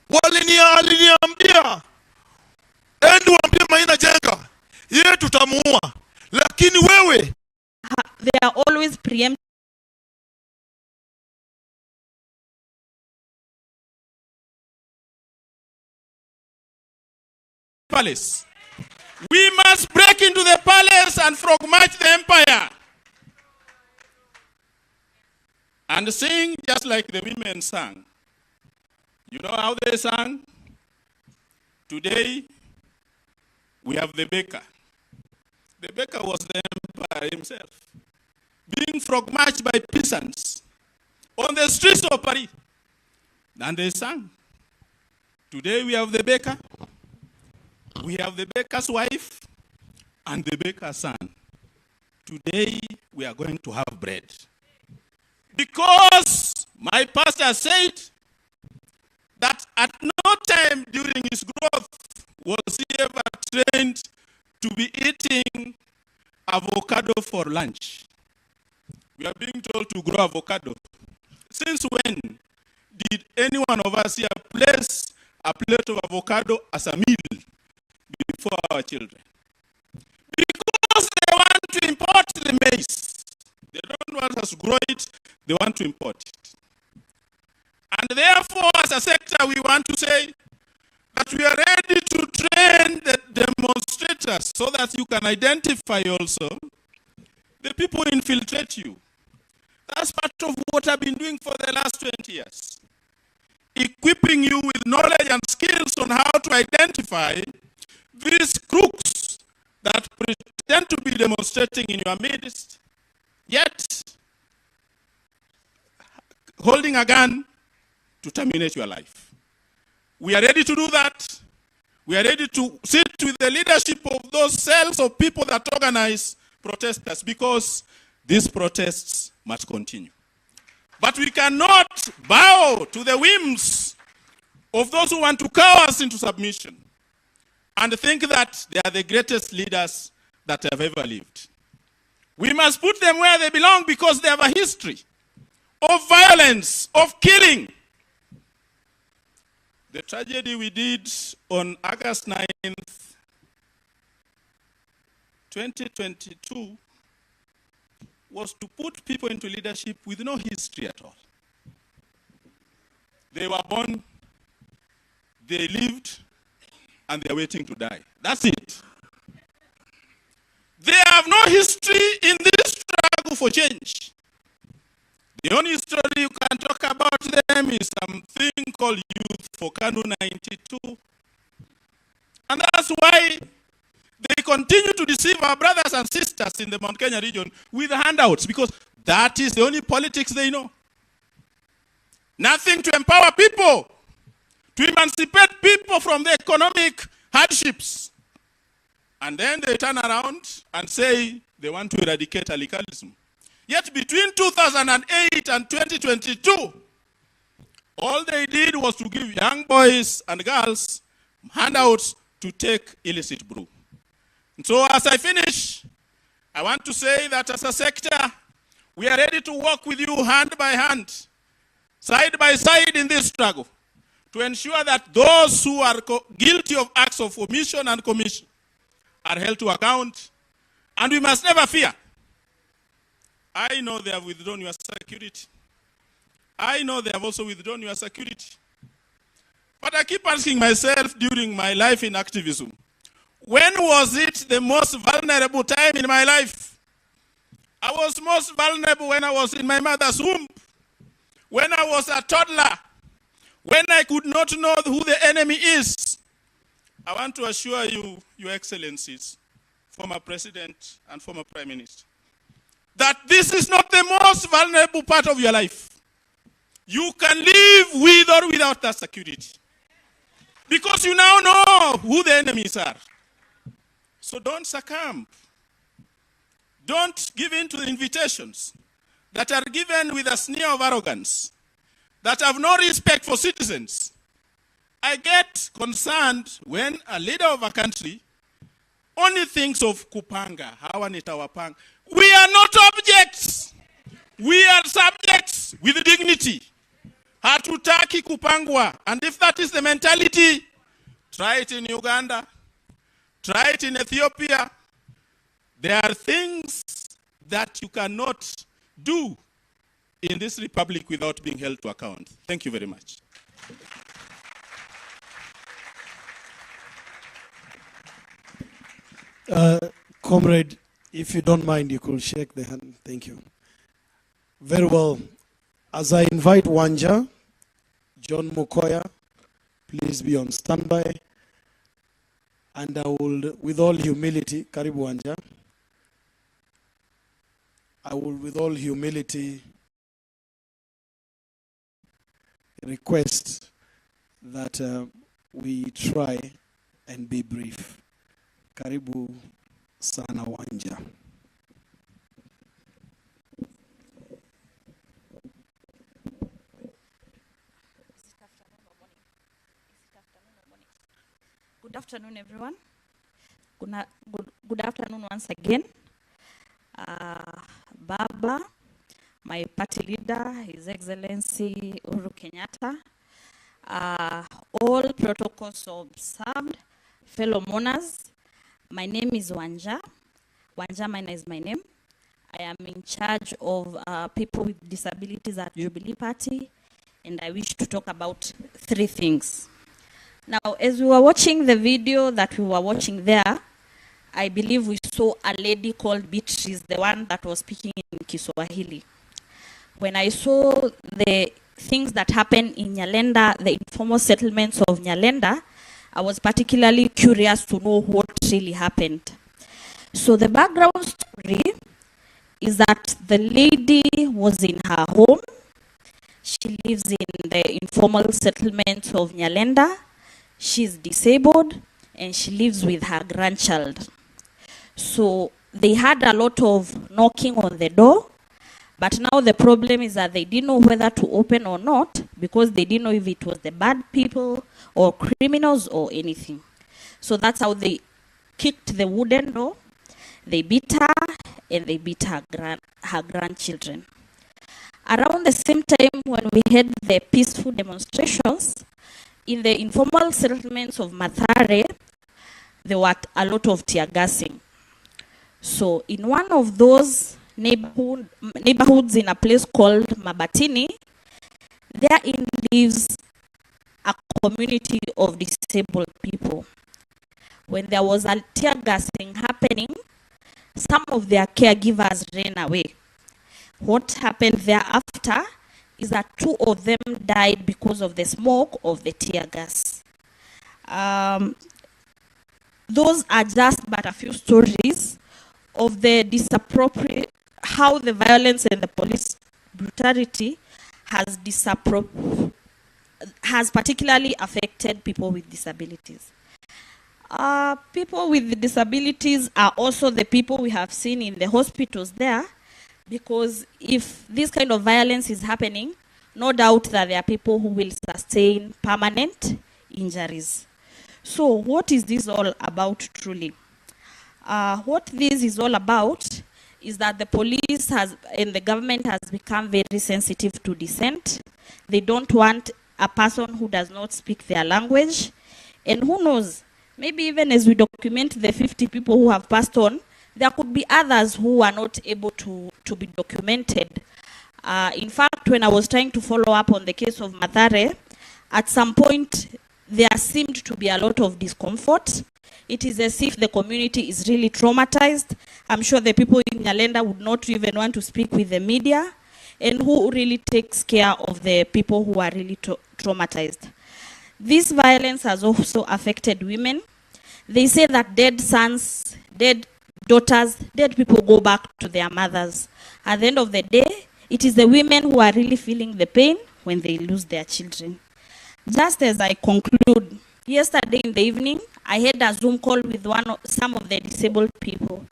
Waliniambia ende waambie Maina jenga, yeye tutamuua. Lakini wewe, they are always preempting palace. We must break into the palace and frog march the empire and sing just like the women sang. You know how they sang? Today we have the baker. The baker was the emperor himself, being frog marched by peasants on the streets of Paris. And they sang. Today we have the baker. We have the baker's wife and the baker's son. Today we are going to have bread. Because my pastor said that at no time during his growth was he ever trained to be eating avocado for lunch. We are being told to grow avocado. Since when did any one of us here place a plate of avocado as a meal before our children? Because they want to import the maize. They don't want us to grow it, they want to import it. And therefore, as a sector, we want to say that we are ready to train the demonstrators so that you can identify also the people who infiltrate you. That's part of what I've been doing for the last 20 years. Equipping you with knowledge and skills on how to identify these crooks that pretend to be demonstrating in your midst, yet holding a gun to terminate your life. We are ready to do that. We are ready to sit with the leadership of those cells of people that organize protesters, because these protests must continue. But we cannot bow to the whims of those who want to cow us into submission and think that they are the greatest leaders that have ever lived. We must put them where they belong, because they have a history of violence, of killing. The tragedy we did on August 9th, 2022 was to put people into leadership with no history at all. They were born, they lived, and they are waiting to die. That's it. They have no history in this struggle for change. The only story you can talk about them is something called Youth for Kanu 92. And that's why they continue to deceive our brothers and sisters in the Mount Kenya region with handouts, because that is the only politics they know. Nothing to empower people, to emancipate people from the economic hardships. And then they turn around and say they want to eradicate alicalism. Yet between 2008 and 2022, all they did was to give young boys and girls handouts to take illicit brew. And so as I finish, I want to say that as a sector, we are ready to work with you hand by hand, side by side in this struggle, to ensure that those who are guilty of acts of omission and commission are held to account. And we must never fear. I know they have withdrawn your security. I know they have also withdrawn your security. But I keep asking myself during my life in activism, when was it the most vulnerable time in my life? I was most vulnerable when I was in my mother's womb, when I was a toddler, when I could not know who the enemy is. I want to assure you, Your Excellencies, former President and former Prime Minister, that this is not the most vulnerable part of your life. You can live with or without that security, because you now know who the enemies are. So don't succumb. Don't give in to the invitations that are given with a sneer of arrogance, that have no respect for citizens. I get concerned when a leader of a country only thinks of kupanga, hawa nitawapanga. We are not objects. We are subjects with dignity. Hatutaki kupangwa. And if that is the mentality, try it in Uganda, try it in Ethiopia. There are things that you cannot do in this republic without being held to account. Thank you very much. Comrade, if you don't mind, you could shake the hand. Thank you. Very well. As I invite Wanja, John Mukoya, please be on standby. And I will, with all humility, Karibu Wanja, I will, with all humility, request that we try and be brief. Karibu sana Wanja. Good afternoon, everyone. Good afternoon once again. Baba, my party leader, His Excellency Uhuru Kenyatta, all protocols observed, fellow mourners. My name is Wanja. Wanja Maina is my name. I am in charge of people with disabilities at Jubilee Party, and I wish to talk about 3 things. Now, as we were watching the video that we were watching there, I believe we saw a lady called Beatrice, the one that was speaking in Kiswahili. When I saw the things that happened in Nyalenda, the informal settlements of Nyalenda, I was particularly curious to know what really happened. So the background story is that the lady was in her home. She lives in the informal settlement of Nyalenda. She's disabled and she lives with her grandchild. So they had a lot of knocking on the door, but now the problem is that they didn't know whether to open or not because they didn't know if it was the bad people or criminals or anything. So that's how they kicked the wooden door, they beat her, and they beat her grandchildren. Around the same time when we had the peaceful demonstrations, in the informal settlements of Mathare, there were a lot of tear gassing. So in one of those neighborhoods in a place called Mabatini, therein lives a community of disabled people. When there was a tear gassing happening, some of their caregivers ran away. What happened thereafter is that 2 of them died because of the smoke of the tear gas. Those are just but a few stories of the how the violence and the police brutality has particularly affected people with disabilities. People with disabilities are also the people we have seen in the hospitals there, because if this kind of violence is happening, no doubt that there are people who will sustain permanent injuries. So what is this all about truly? What this is all about is that the police and the government has become very sensitive to dissent. They don't want a person who does not speak their language. And who knows, maybe even as we document the 50 people who have passed on, there could be others who are not able to be documented. In fact, when I was trying to follow up on the case of Mathare, at some point, there seemed to be a lot of discomfort. It is as if the community is really traumatized. I'm sure the people in Nyalenda would not even want to speak with the media. And who really takes care of the people who are really traumatized? This violence has also affected women. They say that dead sons, dead daughters, dead people go back to their mothers. At the end of the day, it is the women who are really feeling the pain when they lose their children. Just as I conclude, yesterday in the evening, I had a Zoom call with some of the disabled people.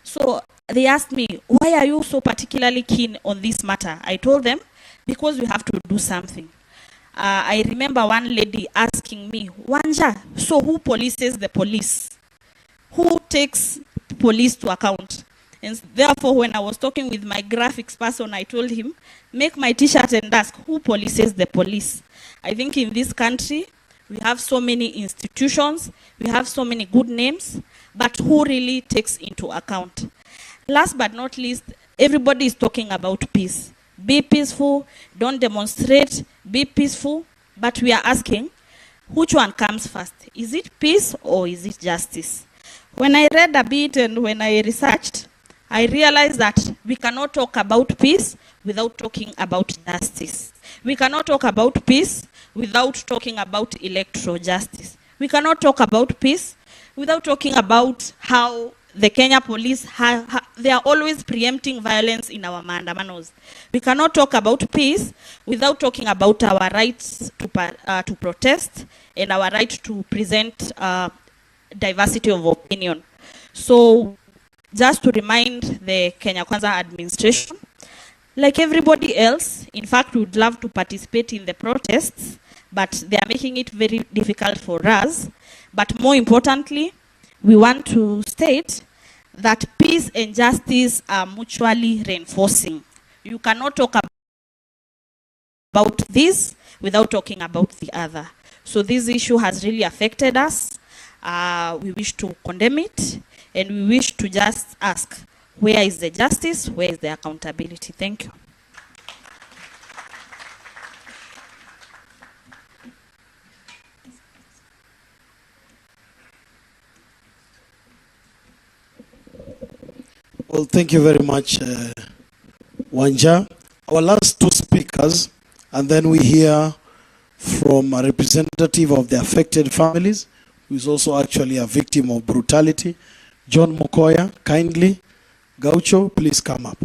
So they asked me, why are you so particularly keen on this matter? I told them, because we have to do something. I remember one lady asking me, Wanja, so who polices the police? Who takes police to account? And therefore, when I was talking with my graphics person, I told him, make my t-shirt and ask, who polices the police? I think in this country, we have so many institutions, we have so many good names, but who really takes into account? Last but not least, everybody is talking about peace. Be peaceful, don't demonstrate, be peaceful, but we are asking, which one comes first? Is it peace or is it justice? When I read a bit and when I researched, I realized that we cannot talk about peace without talking about justice. We cannot talk about peace without talking about electoral justice. We cannot talk about peace without talking about how the Kenya police, they are always preempting violence in our maandamanos. We cannot talk about peace without talking about our rights to protest and our right to present diversity of opinion. So just to remind the Kenya Kwanza administration, like everybody else, in fact, we would love to participate in the protests, but they are making it very difficult for us. But more importantly, we want to state that peace and justice are mutually reinforcing. You cannot talk about this without talking about the other. So this issue has really affected us. We wish to condemn it, and we wish to just ask, where is the justice? Where is the accountability? Thank you. Well, thank you very much, Wanja. Our last two speakers, and then we hear from a representative of the affected families, who is also actually a victim of brutality. John Mukoya, kindly. Gaucho, please come up.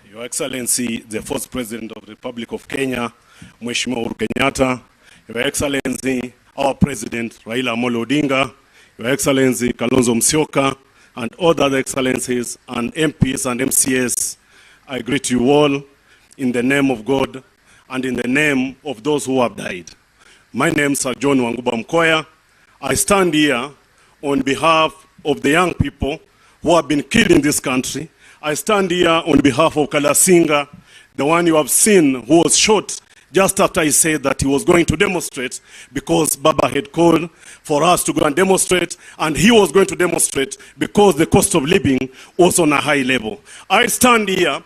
Your Excellency, the first President of the Republic of Kenya, Mheshimiwa Uhuru Kenyatta, Your Excellency, our President, Raila Amolo Odinga, Your Excellency, Kalonzo Musyoka, and all the other excellencies and MPs and MCS, I greet you all in the name of God and in the name of those who have died. My name is John Wanguba Mkoya. I stand here on behalf of the young people who have been killed in this country. I stand here on behalf of Kalasinga, the one you have seen who was shot just after he said that he was going to demonstrate, because Baba had called for us to go and demonstrate, and he was going to demonstrate because the cost of living was on a high level. I stand here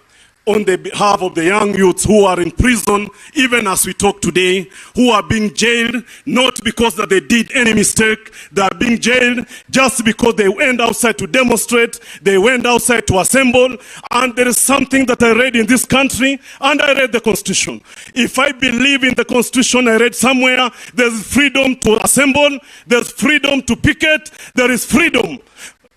on the behalf of the young youths who are in prison, even as we talk today, who are being jailed, not because that they did any mistake. They are being jailed just because they went outside to demonstrate, they went outside to assemble, and there is something that I read in this country, and I read the Constitution. If I believe in the Constitution, I read somewhere, there's freedom to assemble, there's freedom to picket, there is freedom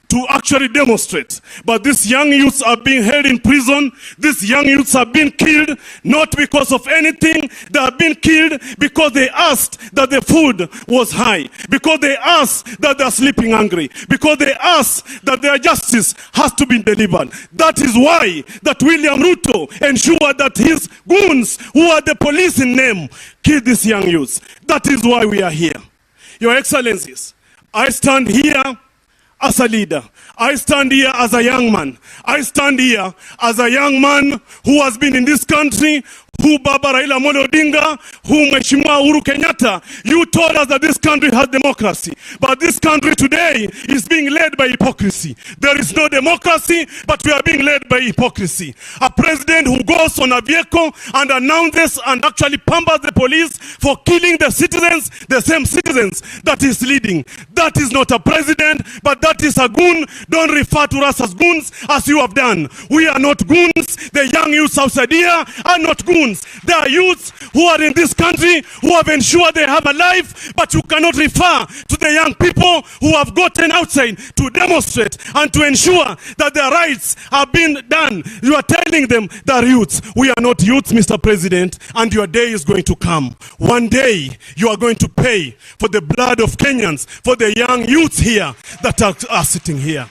to actually demonstrate. But these young youths are being held in prison. These young youths are being killed, not because of anything. They are being killed because they asked that the food was high, because they asked that they are sleeping hungry, because they asked that their justice has to be delivered. That is why that William Ruto ensured that his goons, who are the police in name, killed these young youths. That is why we are here. Your Excellencies, I stand here as a leader. I stand here as a young man. I stand here as a young man who has been in this country, who Baba Raila Amolo Odinga, who Mheshimiwa Uhuru Kenyatta, you told us that this country has democracy. But this country today is being led by hypocrisy. There is no democracy, but we are being led by hypocrisy. A president who goes on a vehicle and announces and actually pampers the police for killing the citizens, the same citizens that is leading. That is not a president, but that is a goon. Don't refer to us as goons as you have done. We are not goons. The young youths outside here are not goons. There are youths who are in this country who have ensured they have a life, but you cannot refer to the young people who have gotten outside to demonstrate and to ensure that their rights have been done. You are telling them they're youths. We are not youths, Mr. President, and your day is going to come. One day you are going to pay for the blood of Kenyans, for the young youths here that are sitting here.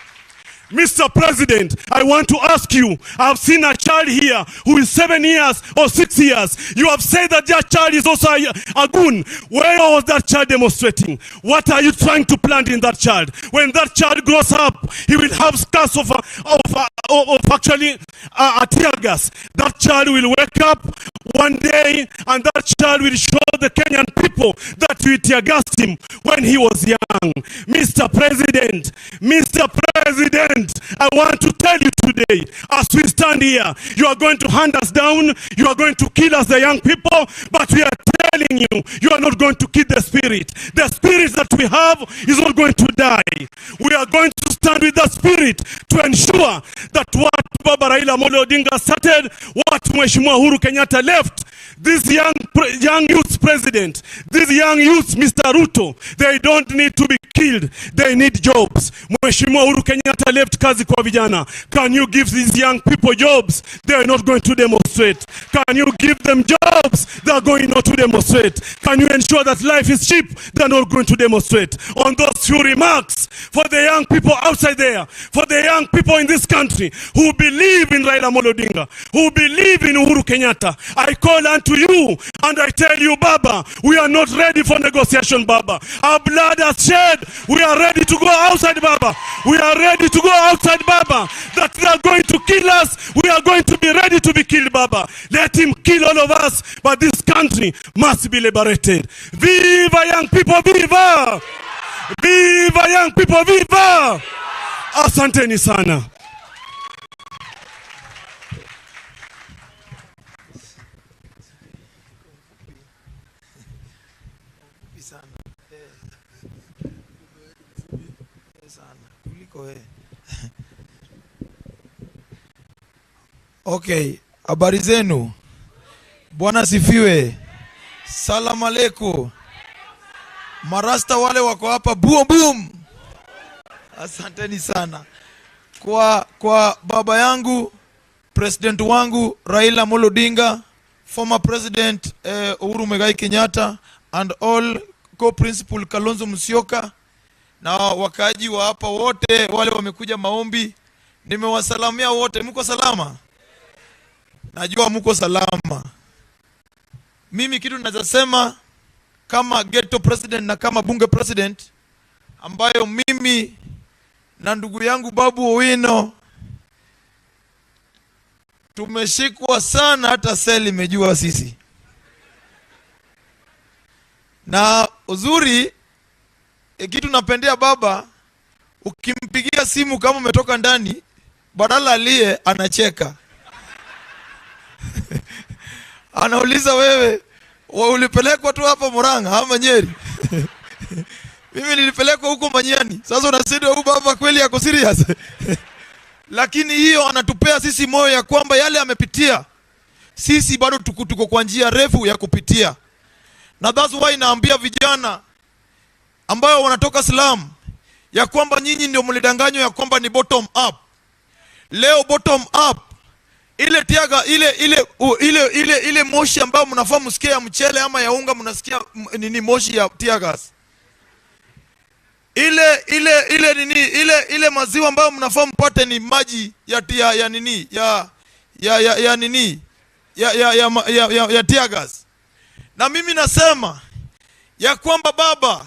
Mr. President, I want to ask you, I've seen a child here who is 7 years or 6 years. You have said that that child is also a goon. Where was that child demonstrating? What are you trying to plant in that child? When that child grows up, he will have scars of actually a tear gas. That child will wake up one day and that child will show the Kenyan people that we tear gassed him when he was young. Mr. President, I want to tell you today, as we stand here, you are going to hunt us down, you are going to kill us, the young people, but we are telling you, you are not going to kill the spirit. The spirit that we have is not going to die. We are going to stand with the spirit to ensure that what Baba Raila Amolo Odinga started, what Mheshimiwa Uhuru Kenyatta left, this young youth president, these young youths, Mr. Ruto, they don't need to be killed. They need jobs. Mheshimiwa Uhuru Kenyatta left kazi kwa vijana. Can you give these young people jobs? They are not going to demonstrate. Can you give them jobs? They are going not to demonstrate. Can you ensure that life is cheap? They are not going to demonstrate. On those few remarks, for the young people outside there, for the young people in this country who believe in Raila Amolo Odinga, who believe in Uhuru Kenyatta, I call unto you and I tell you, Baba, we are not ready for negotiation, Baba. Our blood has shed. We are ready to go outside, Baba. We are ready to go outside, Baba. That they are going to kill us. We are going to be ready to be killed, Baba. Let him kill all of us, but this country must be liberated. Viva young people, viva! Viva young people, viva! Asanteni sana. Okay, habari zenu. Bwana sifiwe. Salamu aleikum. Marasta wale wako hapa, boom boom. Asanteni sana. Kwa baba yangu, president wangu Raila Amolo Odinga, former president Uhuru Muigai Kenyatta, and all co-principal Kalonzo Musyoka, na wakaji wa hapa wote wale wamekuja maombi, nimewasalamia wote. Mko salama? Najua mko salama. Mimi kitu naweza sema kama ghetto president na kama bunge president, ambayo mimi na ndugu yangu Babu Owino tumeshikwa sana, hata seli imejua sisi. Na uzuri kitu napendea baba, ukimpigia simu kama umetoka ndani, badala alie anacheka. Anauliza wewe ulipelekwa tu hapa Murang'a ama Nyeri? Mimi nilipelekwa huko Manyani. Sasa unasema huyu baba kweli yako serious? Lakini hiyo anatupea sisi moyo ya kwamba yale amepitia, sisi bado tuko kwa njia refu ya kupitia. Na that's why naambia vijana ambao wanatoka Islam ya kwamba nyinyi ndio mlidanganywa ya kwamba ni bottom up. Leo bottom up, ile tiaga ile moshi ambayo mnafaa msikie ya mchele ama ya unga, mnasikia nini moshi ya tiagas. Ile maziwa ambayo mnafaa mpate ni maji ya tiagas. Na mimi nasema ya kwamba baba,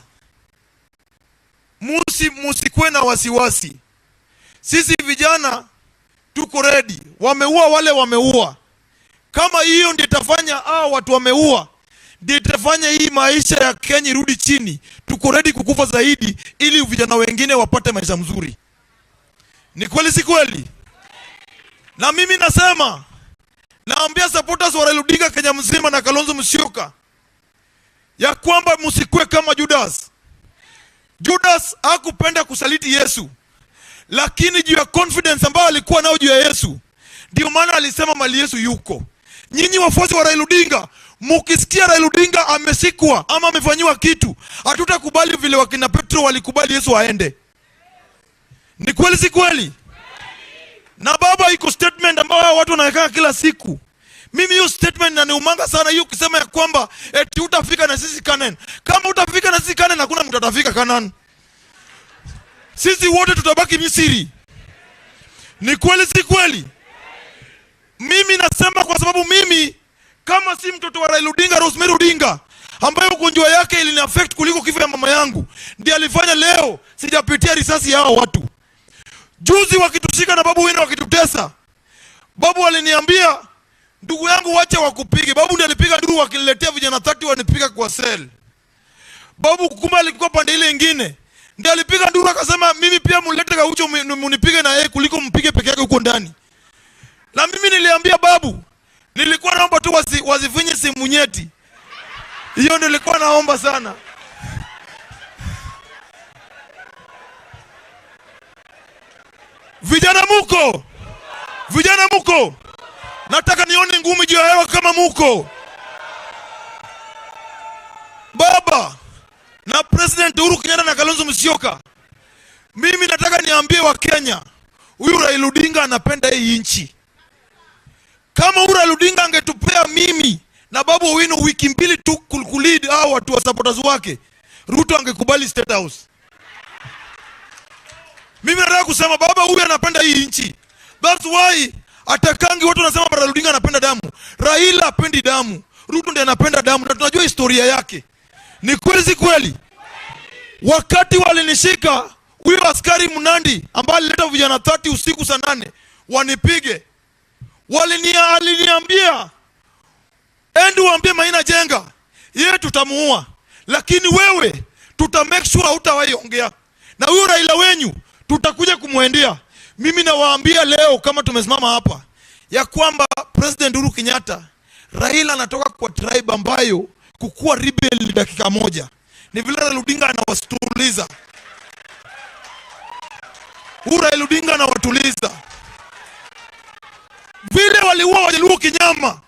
musikwe na wasiwasi. Sisi vijana tuko ready. Wameua wale wameua. Kama hiyo ndio itafanya watu wameua, ndio itafanya hii maisha ya Kenya rudi chini, tuko ready kukufa zaidi ili vijana wengine wapate maisha mzuri. Ni kweli si kweli? Na mimi nasema, naambia supporters wa Raila Odinga Kenya mzima na Kalonzo Musyoka ya kwamba msikue kama Judas. Judas hakupenda kusaliti Yesu, lakini juu ya confidence ambayo alikuwa nao juu ya Yesu, ndio maana alisema mali Yesu yuko. Nyinyi wafuasi wa Raila Odinga, mukisikia Raila Odinga amesikwa ama amefanywa kitu, hatutakubali vile wakina Petro walikubali Yesu aende. Ni kweli si kweli? Na baba, iko statement ambayo watu wanaweka kila siku. Mimi hiyo statement inaniumanga sana, hiyo kusema ya kwamba eti utafika na sisi Canaan. Kama utafika na sisi Canaan, hakuna mtu atafika Canaan. Sisi wote tutabaki Misri. Ni kweli si kweli? Mimi nasema kwa sababu mimi kama si mtoto wa Raila Odinga, Rosemary Odinga, ambaye ugonjwa yake ilini affect kuliko kifo ya mama yangu, ndiye alifanya leo sijapitia risasi ya hao watu. Juzi wakitushika na babu wenu wakitutesa, babu aliniambia, ndugu yangu wacha wakupige. Babu ndiye alipiga nduru wakiniletea vijana 30 wanipiga kwa cell. Babu kumbe alikuwa pande ile nyingine, ndiye alipiga nduru akasema mimi pia mlete Gaucho munipige na yeye kuliko mpige peke yake huko ndani. Na mimi niliambia babu, nilikuwa naomba tu wazifinye simu nyeti. Hiyo nilikuwa naomba sana. Vijana muko? Vijana muko? Nataka nione ngumi juu ya hewa kama muko. Baba na President Uhuru Kenyatta na Kalonzo Musyoka, mimi nataka niambie wa Kenya, huyu Raila Odinga anapenda hii nchi. Kama huyu Raila Odinga angetupea mimi na babu Owino wiki mbili tu kulead hao watu wa supporters wake, Ruto angekubali State House. Mimi nataka kusema baba huyu anapenda hii nchi. That's why atakangi watu wanasema Raila Odinga anapenda damu. Raila hapendi damu. Ruto ndiye anapenda damu na tunajua historia yake. Ni kweli si kweli? Wakati walinishika huyo askari Mnandi ambaye alileta vijana 30 usiku saa 8 wanipige, aliniambia endi waambie Maina Jenga yeye tutamuua, lakini wewe tuta make sure hutawahi ongea na huyo Raila wenyu, tutakuja kumwendea. Mimi nawaambia leo kama tumesimama hapa ya kwamba President Uhuru Kenyatta, Raila anatoka kwa tribe ambayo kukua rebel dakika moja ni vile Raila Odinga anawatuliza. Raila Odinga anawatuliza vile waliua Wajaluo kinyama.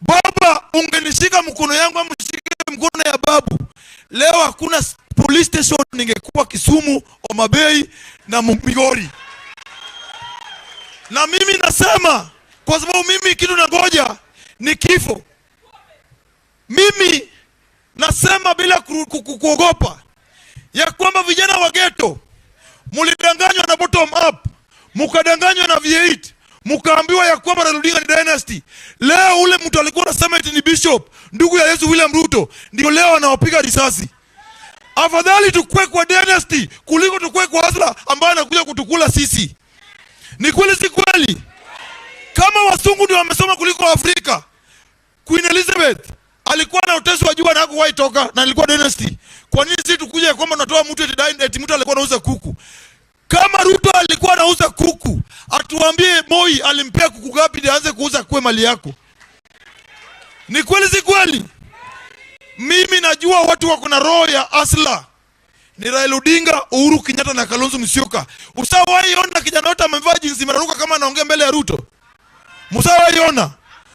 Baba, ungenishika mkono yangu ama mshike mkono ya babu, leo hakuna police station, ningekuwa Kisumu, Homa Bay na Migori. Na mimi nasema kwa sababu mimi kitu nangoja ni kifo. Mimi nasema bila kuogopa ya kwamba vijana wa ghetto mulidanganywa na bottom up, mukadanganywa na V8, mukaambiwa ya kwamba Raila Odinga ni dynasty. Leo ule mtu alikuwa anasema eti ni Bishop, ndugu ya Yesu William Ruto, ndio leo anawapiga risasi. Afadhali tukue kwa dynasty kuliko tukue kwa Hasla ambaye anakuja kutukula sisi. Ni kweli si kweli? Kama wasungu ndio wamesoma kuliko Afrika, Queen Elizabeth alikuwa na utesi wa jua na hakuwahi toka na alikuwa dynasty. Kwa nini sisi tukuje kwamba tunatoa mtu eti mtu alikuwa anauza kuku? Kama Ruto alikuwa anauza kuku, atuambie Moi alimpea kuku gapi ndio aanze kuuza kwa mali yako. Ni kweli si kweli? Mimi najua watu wako na roho ya asla. Ni Raila Odinga, Uhuru Kenyatta na Kalonzo Musyoka. Usawahi ona kijana wote amevaa jinsi mararuka kama anaongea mbele ya Ruto? Musawahi ona?